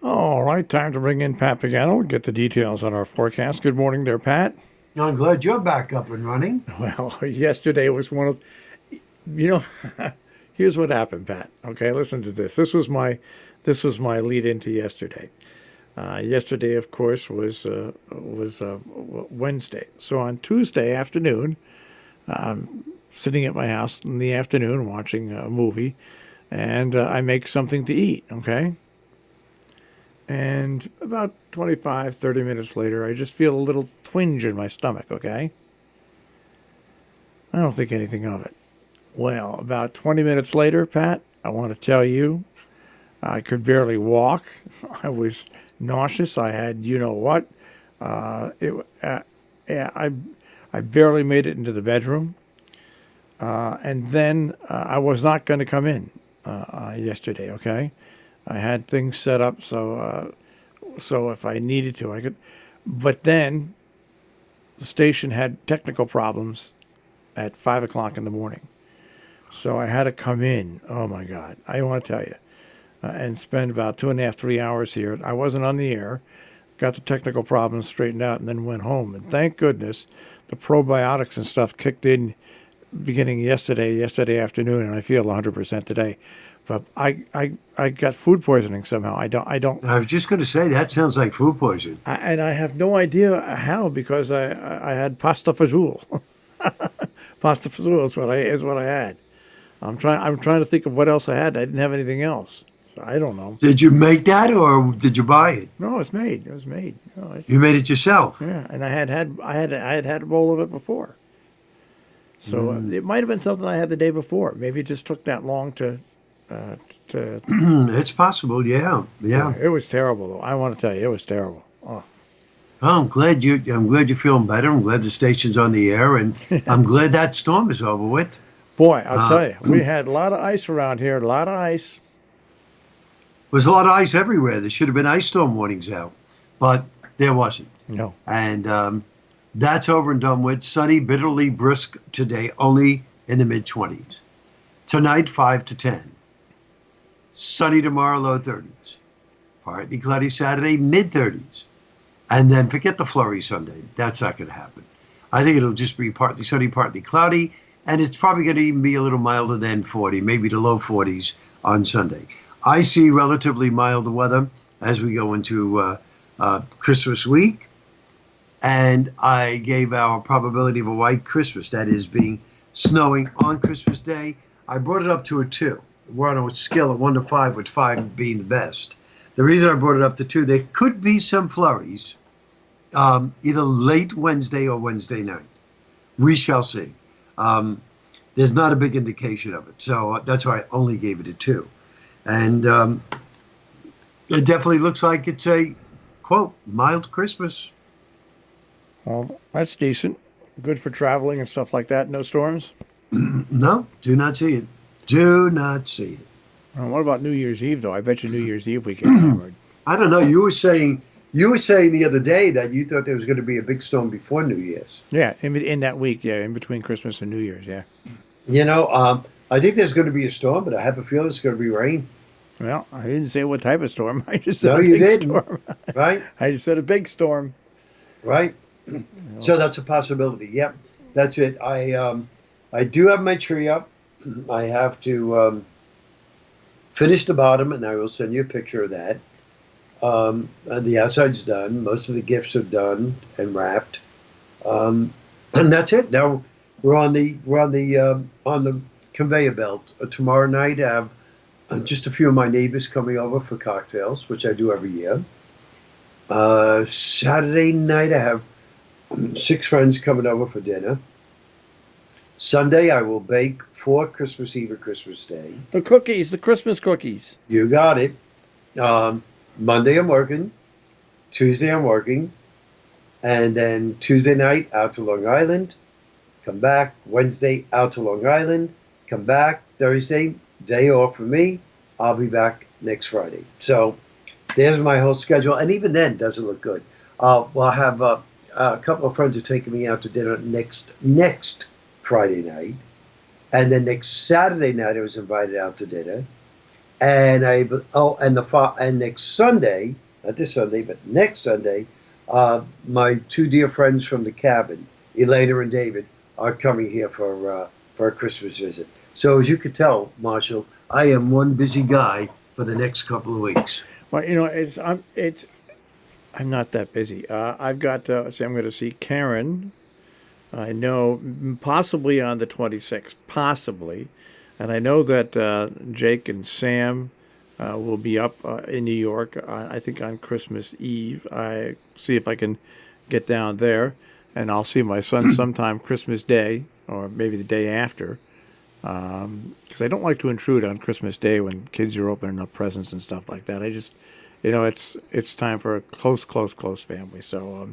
All right, time to bring in Pat Pagano and get the details on our forecast. Good morning there, Pat. I'm glad you're back up and running. Well, yesterday was one of, you know, here's what happened, Pat. Okay, listen to this. This was my lead into yesterday. Yesterday, of course, was Wednesday. So on Tuesday afternoon, sitting at my house in the afternoon watching a movie, and I make something to eat. Okay. And about 25, 30 minutes later, I just feel a little twinge in my stomach, okay? I don't think anything of it. Well, about 20 minutes later, Pat, I want to tell you, I could barely walk. I was nauseous. I had, you know what? Yeah, I barely made it into the bedroom. And then I was not going to come in yesterday, okay? I had things set up so if I needed to, I could. But then the station had technical problems at 5 o'clock in the morning, so I had to come in. Oh my God, I want to tell you, and spend about 2.5, 3 hours here. I wasn't on the air, got the technical problems straightened out, and then went home. And thank goodness the probiotics and stuff kicked in beginning yesterday afternoon, and I feel 100% today. But I got food poisoning somehow. I was just going to say that sounds like food poisoning. And I have no idea how because I had pasta fazool. Pasta fazool is what I had. I'm trying to think of what else I had. I didn't have anything else. So I don't know. Did you make that or did you buy it? No, it's made. It was made. No, You made it yourself. yeah, and I had a bowl of it before. So it might have been something I had the day before. Maybe it just took that long to. It's possible. Yeah. Yeah. It was terrible, though. I want to tell you, it was terrible. Oh, Well, I'm glad you're feeling better. I'm glad the station's on the air, and I'm glad that storm is over with. boy, I'll Uh, tell you, we had a lot of ice around here. A lot of ice. There's a lot of ice everywhere. There should have been ice storm warnings out, but there wasn't. No. And that's over and done with. Sunny, bitterly brisk today, only in the mid 20s. Tonight, 5 to 10. Sunny tomorrow, low 30s. Partly cloudy Saturday, mid 30s. And then forget the flurry Sunday. That's not going to happen. I think it'll just be partly sunny, partly cloudy. And it's probably going to even be a little milder than 40, maybe the low 40s on Sunday. I see relatively mild weather as we go into Christmas week. And I gave our probability of a white Christmas, that is being snowing on Christmas Day. I brought it up to a 2. We're on a scale of 1 to 5, with 5 being the best. The reason I brought it up to 2, there could be some flurries, either late Wednesday or Wednesday night. We shall see. There's not a big indication of it, so that's why I only gave it a 2. And it definitely looks like it's a, quote, mild Christmas. Well, that's decent. Good for traveling and stuff like that. No storms. No, do not see it. Do not see it. What about New Year's Eve, though? I bet you New Year's Eve we get hammered. I don't know. You were saying the other day that you thought there was going to be a big storm before New Year's. Yeah, in that week, yeah, in between Christmas and New Year's, yeah. I think there's going to be a storm, but I have a feeling it's going to be rain. Well, I didn't say what type of storm. I just said No, a you big didn't. storm. Right? I just said a big storm. Right? So that's a possibility. Yep, that's it. I do have my tree up. I have to finish the bottom, and I will send you a picture of that. And the outside's done. Most of the gifts are done and wrapped, and that's it. Now we're on the conveyor belt. Tomorrow night, I have just a few of my neighbors coming over for cocktails, which I do every year. Saturday night, I have 6 friends coming over for dinner. Sunday, I will bake for Christmas Eve or Christmas Day. The cookies, the Christmas cookies. You got it. Monday, I'm working. Tuesday, I'm working. And then Tuesday night, out to Long Island. Come back. Wednesday, out to Long Island. Come back. Thursday, day off for me. I'll be back next Friday. So there's my whole schedule. And even then, doesn't look good. Well, I have a couple of friends are taking me out to dinner next Friday night. And then next Saturday night, I was invited out to dinner. And and next Sunday, not this Sunday, but next Sunday, my two dear friends from the cabin, Elena and David, are coming here for a Christmas visit. So as you could tell, Marshall, I am one busy guy for the next couple of weeks. Well, I'm not that busy. I've got say I'm going to see Karen. I know possibly on the 26th, possibly, and I know that Jake and Sam will be up in New York. I think on Christmas Eve. I see if I can get down there, and I'll see my son sometime Christmas Day or maybe the day after. Because I don't like to intrude on Christmas Day when kids are opening up presents and stuff like that. I just, it's time for a close family. So,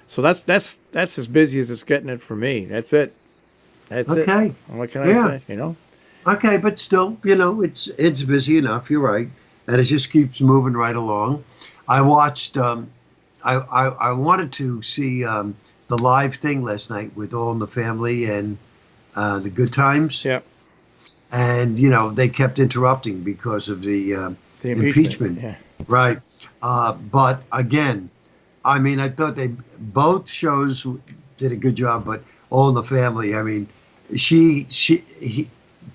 so that's as busy as it's getting it for me. That's it. That's it. Okay. What can I say? Okay, but still, it's busy enough. You're right, and it just keeps moving right along. I watched. I wanted to see the live thing last night with All in the Family and the Good Times. Yeah. And they kept interrupting because of the impeachment. Yeah. Right. But again, I mean, I thought both shows did a good job, but All in the Family. I mean,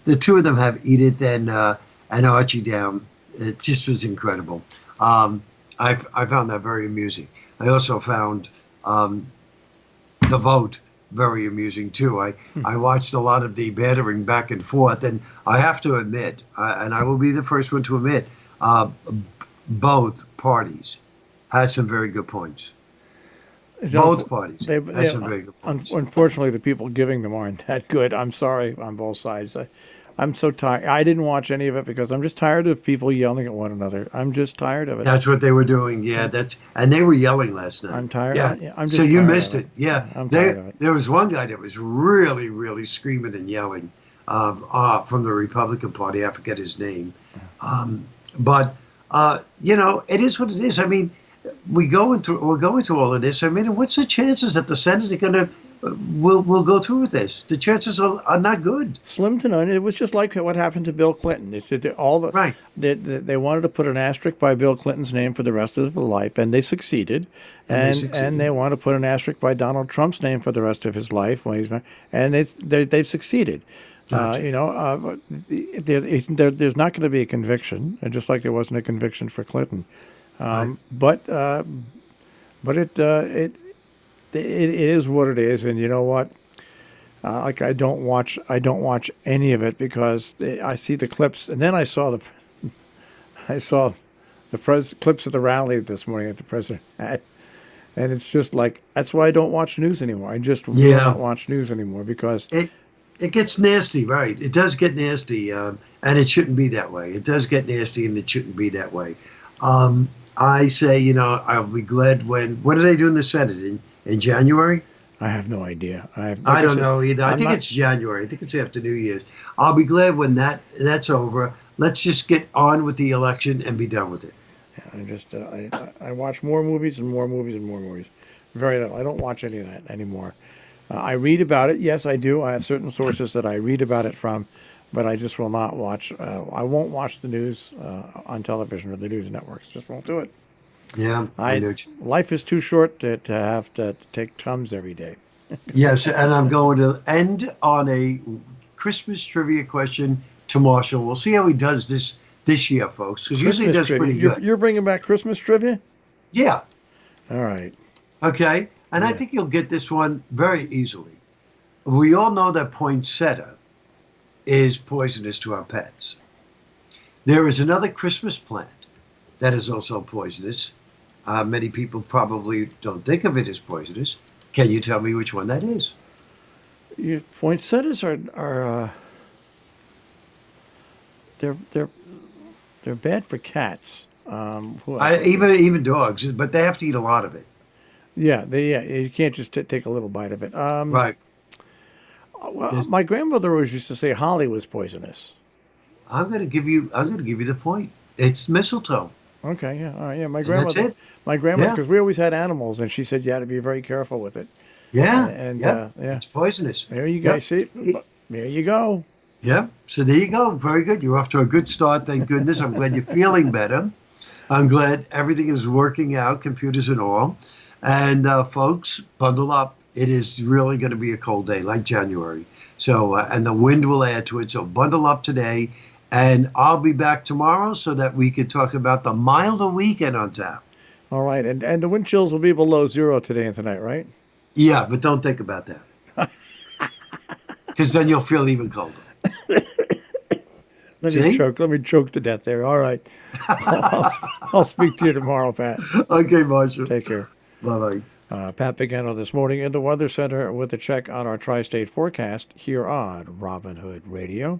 the two of them have Edith and Archie down. It just was incredible. I found that very amusing. I also found The Vote very amusing too. I watched a lot of the bantering back and forth, and I have to admit, and I will be the first one to admit, both parties had some very good points. Both parties had some very good points. Unfortunately, the people giving them aren't that good. I'm sorry on both sides. I'm so tired. I didn't watch any of it because I'm just tired of people yelling at one another. I'm just tired of it. That's what they were doing. Yeah, and they were yelling last night. I'm tired. Yeah, I'm just so you tired missed of it. Yeah, I'm tired of it. There was one guy that was really, really screaming and yelling from the Republican Party. I forget his name, but it is what it is. I mean, we're going through all of this. I mean, what's the chances that the Senate are going to will go through with this? The chances are not good. Slim to none. It was just like what happened to Bill Clinton. Right. They wanted to put an asterisk by Bill Clinton's name for the rest of his life, and they succeeded. And they want to put an asterisk by Donald Trump's name for the rest of his life and they've succeeded. Gotcha. There's not going to be a conviction, and just like there wasn't a conviction for Clinton. Right. But it is what it is, and you know what? Like I don't watch any of it because I see the clips, and then I saw the clips of the rally this morning that the president had, and it's just like that's why I don't watch news anymore. I just will not watch news anymore because it gets nasty, right? It does get nasty, and it shouldn't be that way. It does get nasty, and it shouldn't be that way. I say, I'll be glad what do they do in the Senate in January? I have no idea. I don't know either. I think it's January. I think it's after New Year's. I'll be glad when that's over. Let's just get on with the election and be done with it. Yeah, I watch more movies and more movies and more movies. Very little. I don't watch any of that anymore. I read about it. Yes, I do. I have certain sources that I read about it from, but I just will not watch. I won't watch the news on television or the news networks. Just won't do it. Yeah, I know. Life is too short to have to take Tums every day. Yes, and I'm going to end on a Christmas trivia question to Marshall. We'll see how he does this year, folks, because usually he does pretty good. You're bringing back Christmas trivia? Yeah. All right. Okay, and I think you'll get this one very easily. We all know that poinsettia is poisonous to our pets. There is another Christmas plant that is also poisonous. Many people probably don't think of it as poisonous. Can you tell me which one that is? Poinsettias are they're bad for cats. Even dogs, but they have to eat a lot of it. Yeah, you can't just take a little bite of it. Right. Well, my grandmother always used to say holly was poisonous. I'm going to give you the point. It's mistletoe. Okay, yeah, all right, yeah. My grandmother, because we always had animals, and she said you had to be very careful with it. Yeah, and it's poisonous. There you go. See, there you go. Yep. So there you go. Very good. You're off to a good start. Thank goodness. I'm glad you're feeling better. I'm glad everything is working out, computers and all. And folks, bundle up. It is really going to be a cold day, like January. So, and the wind will add to it. So bundle up today. And I'll be back tomorrow so that we can talk about the milder weekend on tap. All right, and the wind chills will be below zero today and tonight, right? Yeah, but don't think about that. Because then you'll feel even colder. Let See? me choke to death there. All right. I'll speak to you tomorrow, Pat. Okay, Marshall. Take care. Bye-bye. Pat Pagano this morning in the Weather Center with a check on our tri-state forecast here on Robin Hood Radio.